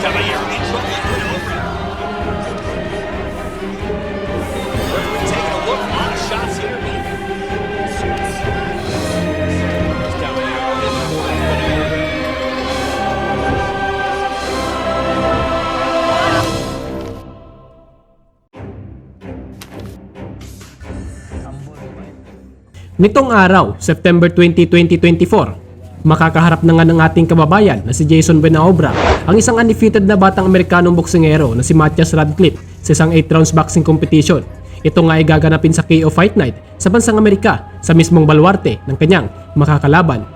Caballero in trouble with Obra. Referee taking a look. A lot of shots here. Caballero in trouble. Nitong araw, September 20, 2024, makakaharap na nga ng ating kababayan na si Jason Benaobra ang isang undefeated na batang Amerikanong boksingero na si Matthias Radcliffe sa isang 8 rounds boxing competition. Ito nga ay gaganapin sa KO Fight Night sa bansang Amerika sa mismong baluarte ng kanyang makakalaban.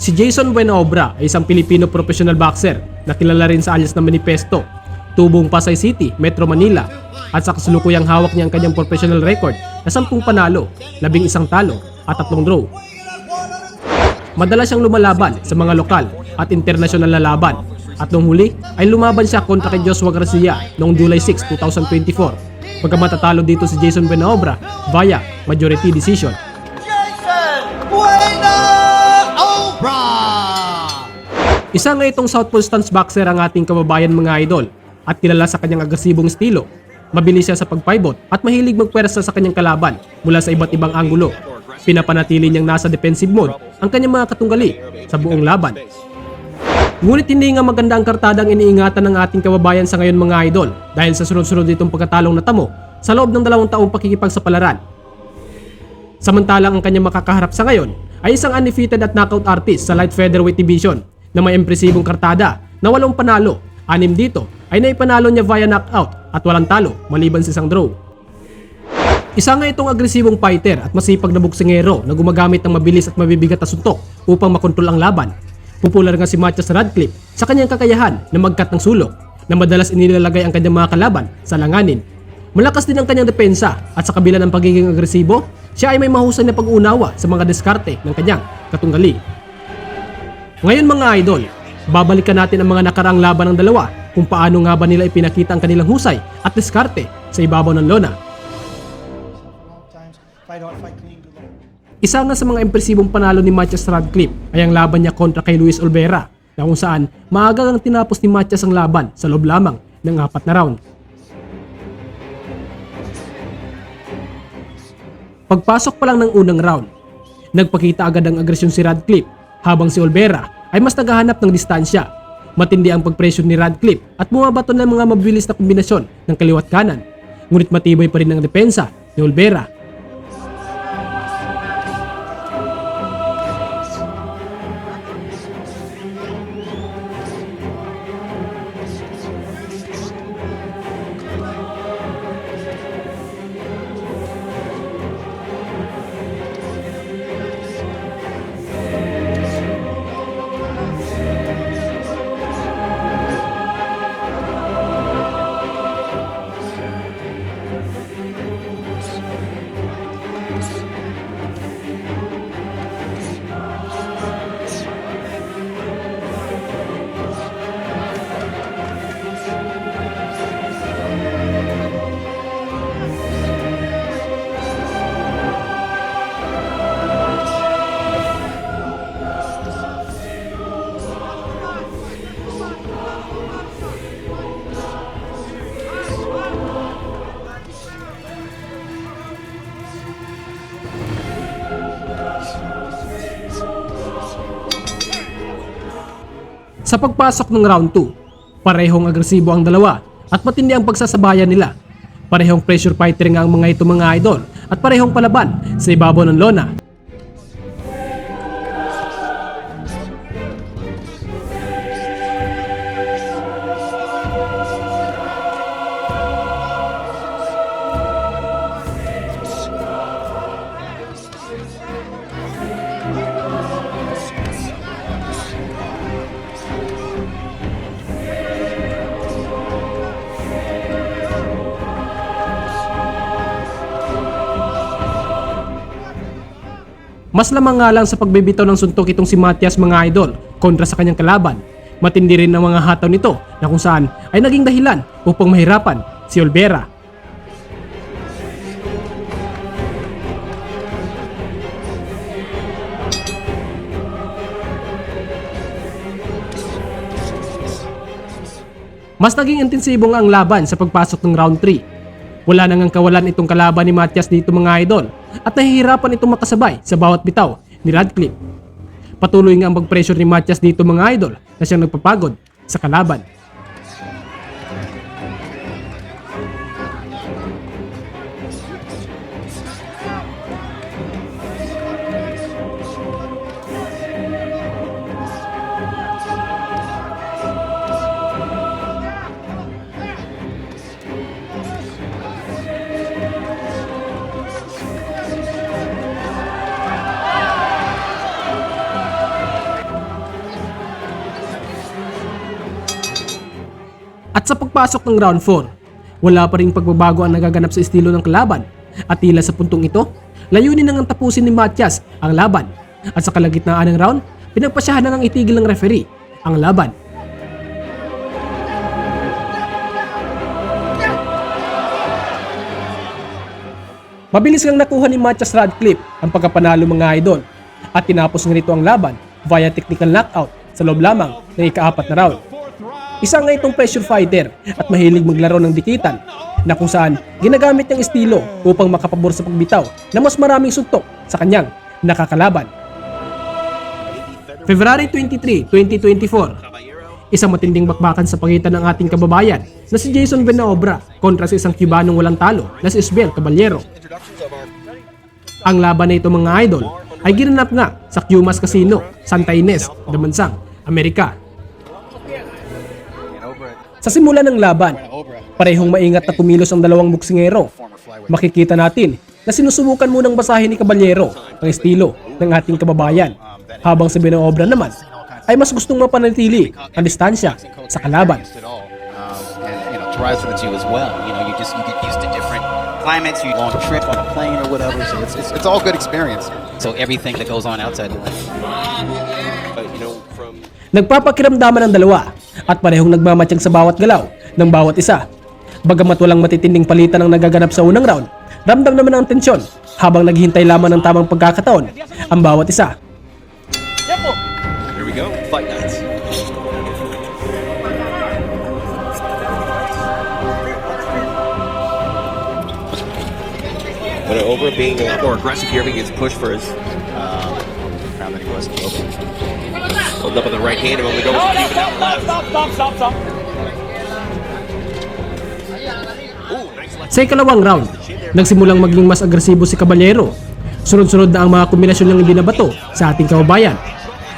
Si Jason Benaobra ay isang Pilipino professional boxer na kilala rin sa alias na Manifesto, tubong Pasay City, Metro Manila, at sa kasalukuyang hawak niya ang kanyang professional record na 10 panalo, 11 talo at 3 draw. Madalas siyang lumalaban sa mga lokal at internasyonal na laban at noong huli ay lumaban siya kontra kay Joshua Garcia noong July 6, 2024. Pagkamat tatalo dito si Jason Benaobra via majority decision. Jason Benaobra! Isa nga itong southpaw stance boxer ang ating kababayan mga idol at kilala sa kanyang agresibong estilo. Mabilis siya sa pagpaibot at mahilig magpwersa sa kanyang kalaban mula sa iba't ibang anggulo. Pinapanatili niyang nasa defensive mode ang kanyang mga katunggali sa buong laban. Ngunit hindi nga maganda ang kartada ang iniingatan ng ating kababayan sa ngayon mga idol dahil sa sunod-sunod itong pagkatalong natamo sa loob ng 2 taong pakikipagsapalaran. Samantalang ang kanyang makakaharap sa ngayon ay isang undefeated at knockout artist sa light featherweight division na may impresibong kartada na 8 panalo, 6 dito ay naipanalo niya via knockout at walang talo maliban sa isang draw. Isa nga itong agresibong fighter at masipag na boksingero na gumagamit ng mabilis at mabibigat na suntok upang makontrol ang laban. Popular nga si Matthias Radcliffe sa kanyang kakayahan na mag-cut ng sulok na madalas inilalagay ang kanyang mga kalaban sa langanin. Malakas din ang kanyang depensa at sa kabila ng pagiging agresibo, siya ay may mahusay na pag-unawa sa mga diskarte ng kanyang katunggali. Ngayon mga idol, babalikan natin ang mga nakaraang laban ng dalawa kung paano nga ba nila ipinakita ang kanilang husay at diskarte sa ibabaw ng lona. Isa nga sa mga impresibong panalo ni Matthias Radcliffe ay ang laban niya kontra kay Luis Olvera na kung saan maagang tinapos ni Matthias ang laban sa loob lamang ng 4 na round. Pagpasok pa lang ng unang round, nagpakita agad ang agresyon si Radcliffe habang si Olvera ay mas naghahanap ng distansya. Matindi ang pagpresyon ni Radcliffe at bumabato ng mga mabilis na kombinasyon ng kaliwat kanan. Ngunit matibay pa rin ang depensa ni Olvera. Sa pagpasok ng round 2, parehong agresibo ang dalawa at matindi ang pagsasabayan nila. Parehong pressure fighter nga ang mga ito mga idol at parehong palaban sa ibabaw ng lona. Mas lamang nga lang sa pagbibitaw ng suntok itong si Matthias mga idol kontra sa kanyang kalaban. Matindi rin ang mga hataw nito na kung saan ay naging dahilan upang mahirapan si Olvera. Mas naging intensibo nga ang laban sa pagpasok ng round 3. Wala nang kawalan itong kalaban ni Matias dito mga idol at nahihirapan itong makasabay sa bawat bitaw ni Radcliffe. Patuloy nga ang pag-pressure ni Matias dito mga idol na siyang nagpapagod sa kalaban. At sa pagpasok ng round 4, wala pa ring pagbabago ang nagaganap sa estilo ng kalaban at tila sa puntong ito, layunin nang tapusin ni Matias ang laban at sa kalagitnaan ng round, pinagpasyahan nang itigil ng referee ang laban. Mabilis ngang nakuha ni Matias Radcliffe ang pagkapanalo mga idol at tinapos nga nito ang laban via technical knockout sa loob lamang ng ika-4 na round. Isa nga itong pressure fighter at mahilig maglaro ng dikitan na kung saan ginagamit niyang estilo upang makapabor sa pagbitaw na mas maraming suntok sa kanyang nakakalaban. February 23, 2024, isang matinding bakbakan sa pagitan ng ating kababayan na si Jason Benaobra kontra sa isang Cubanong walang talo na si Isbel Caballero. Ang laban na ito mga idol ay ginanap nga sa Cumas Casino, Santa Ines, Damansang, Amerika. Sa simula ng laban, parehong maingat na kumilos ang dalawang boksingero. Makikita natin na sinusubukan munang basahin ni Caballero ang estilo ng ating kababayan, habang si Benaobra naman ay mas gustong mapanatili ang distansya sa kalaban. Climates, you go on a trip on a plane or whatever, so it's all good experience. So everything that goes on outside the ring. Nagpapakiramdaman ang dalawa at parehong nagmamatsyag sa bawat galaw ng bawat isa. Bagamat walang matitinding palitan ang nagaganap sa unang round, ramdam naman ang tensyon habang naghihintay lamang ng tamang pagkakataon ang bawat isa. Here we go. Fight nights. But Obra being a lot more aggressive here, he gets pushed for his Found that he wasn't open. holding up on the right hand, and when we go with the Cuban down left. Stop. Ooh, nice left. Sa ikalawang round, nagsimulang maging mas agresibo si Caballero. Sunod-sunod na ang mga kombinasyon ng ibinabato sa ating kababayan.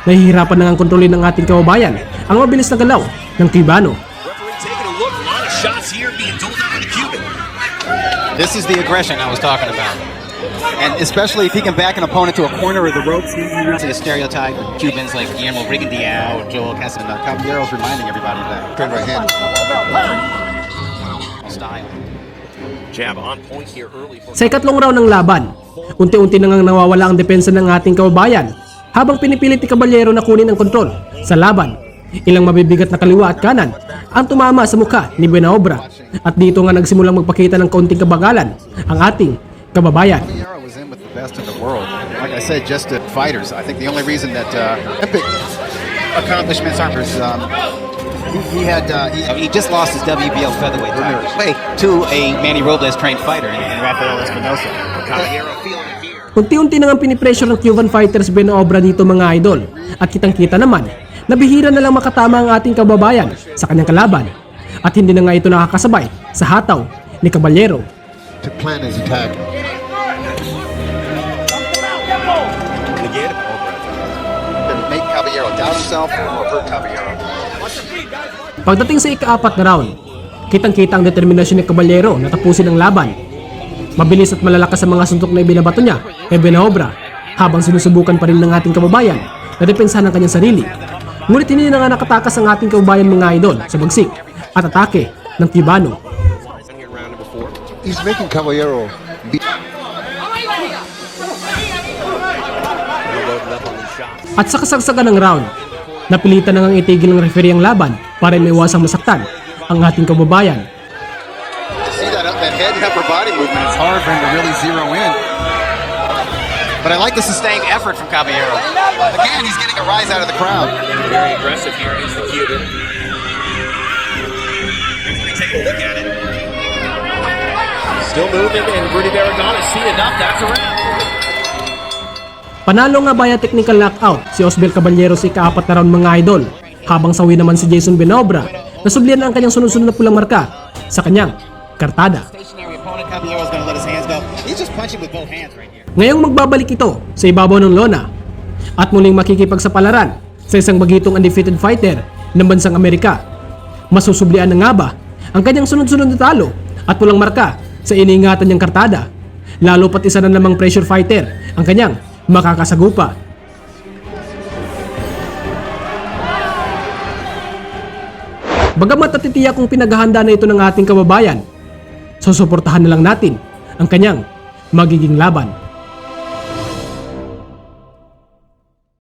Nahihirapan na ang kontrolin ng ating kababayan ang mabilis na galaw ng Cubano. Referee taking a look. A lot of shots here being doled out by the Cuban. This is the aggression I was talking about. And especially if he can back an opponent to a corner of the ropes, he's a stereotype of Cubans like Guillermo Brigandiao, Joel Casanova. Caballero's reminding everybody of that. Turn right hand. Style. Jab on point here early. Sa ikatlong round ng laban, unti-unti na ngang nawawala ang depensa ng ating kababayan habang pinipilit ni Caballero na kunin ang kontrol sa laban. Ilang mabibigat na kaliwa at kanan ang tumama sa mukha ni Benaobra at dito nga nagsimulang magpakita ng kaunting kabagalan ang ating kababayan. Caballero was in with the best in the world. Like I said, just fighters. I think the only reason that Olympic accomplishments aren't he just lost his WBO featherweight title to a Manny Robles trained fighter in Rafael Espinosa. Caballero feeling it here. Unti-unti na nga pinipressure ng Cuban fighters Benaobra dito mga idol at kitang-kita naman na bihira na lang makatama ang ating kababayan sa kanyang kalaban at hindi na nga ito nakakasabay sa hataw ni Caballero. To plan his attack. Again, To make Caballero doubt himself or hurt Caballero. Pagdating sa ika-4 na round, kitang-kita ang determinasyon ni Caballero na tapusin ang laban. Mabilis at malalakas ang mga suntok na ibinabato niya kay Benaobra habang sinusubukan pa rin ng ating kababayan na depensahan ang kanyang sarili. Ngunit hindi na nga nakatakas ang ating kababayan mga idol sa bagsik at atake ng Cubano. here in round number 4. He's making Caballero be Loading up on these shots. At sa kasagsagan ng round, napilitan na ngang itigil ng referee ang laban para maiwasang masaktan ang ating kababayan. See that head and upper body movement. It's hard for him to really zero in. But I like the sustained effort from Caballero. Again, he's getting a rise out of the crowd. Very aggressive here against the Cuban. Take a look at it. Still moving, and Rudy Barragán has seen enough. That's a wrap. Panalo nga via technical knockout si Osbel Caballero sa ika-4 na round mga idol, habang sawi naman si Jason Benobra na sublihan ang kanyang sunod-sunod na pulang marka sa kanyang kartada. Stationary opponent, Caballero's gonna let his hands go. He's just punching with both hands right here. Ngayong magbabalik ito sa ibabaw ng lona at muling makikipagsapalaran sa isang bagitong undefeated fighter ng bansang Amerika. Masusublian na nga ba ang kanyang sunod-sunod na talo at pulang marka sa iniingatan niyang kartada? Lalo pat isa na namang pressure fighter ang kanyang makakasagupa. Bagamat natitiyak kung pinaghahanda na ito ng ating kababayan, susuportahan na lang natin ang kanyang magiging laban.